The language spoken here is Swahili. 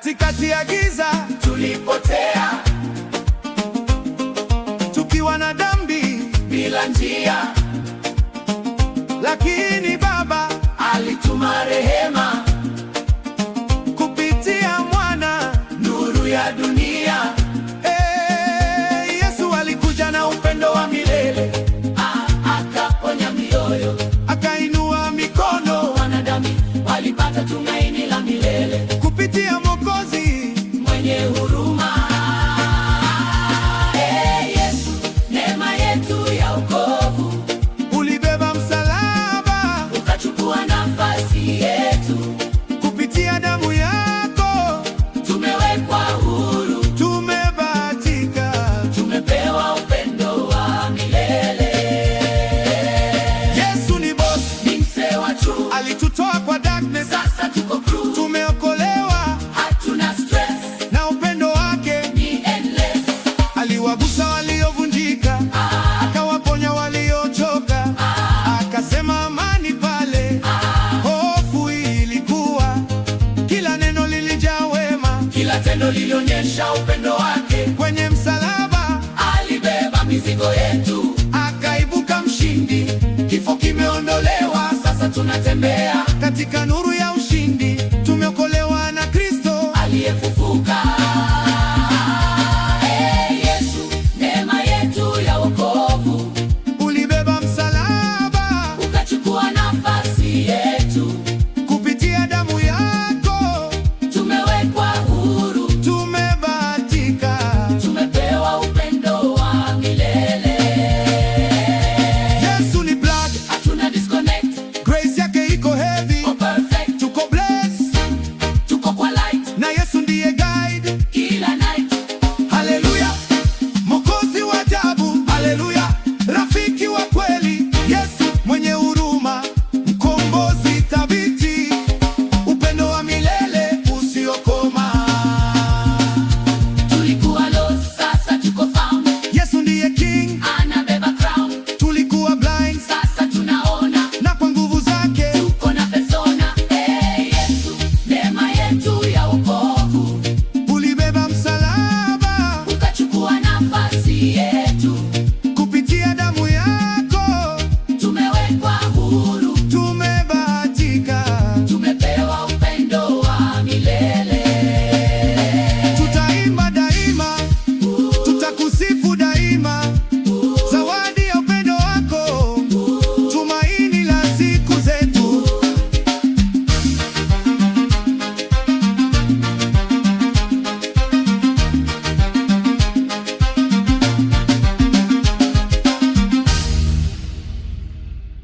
Katikati ya giza tulipotea, tukiwa na dhambi bila njia, lakini Baba alituma rehema kupitia mwana, nuru ya dunia. Yesu alikuja na upendo wa milele, akaponya mioyo, akainua mikono. wanadamu walipata tumaini la milele kupitia Mwokozi mwenye huruma. Yesu, neema yetu ya wokovu, ulibeba msalaba, ukachukua nafasi yetu. kupitia damu yako Tumewekwa huru, tumebahatika, tumepewa upendo wa milele. Yesu ni boss, Ni msee wa true, alitutoa kwa darkness, sasa tuko true. tumeokolewa Hatuna stress, na upendo wake ni endless. aliwagusa waliovunjika, akawaponya waliochoka, akasema amani pale hofu ilikuwa. Kila neno lilijaa wema, Kila tendo lilionyesha upendo wake. kwenye msalaba Alibeba mizigo yetu, akaibuka mshindi. kifo kimeondolewa, sasa tunatembea Katika nuru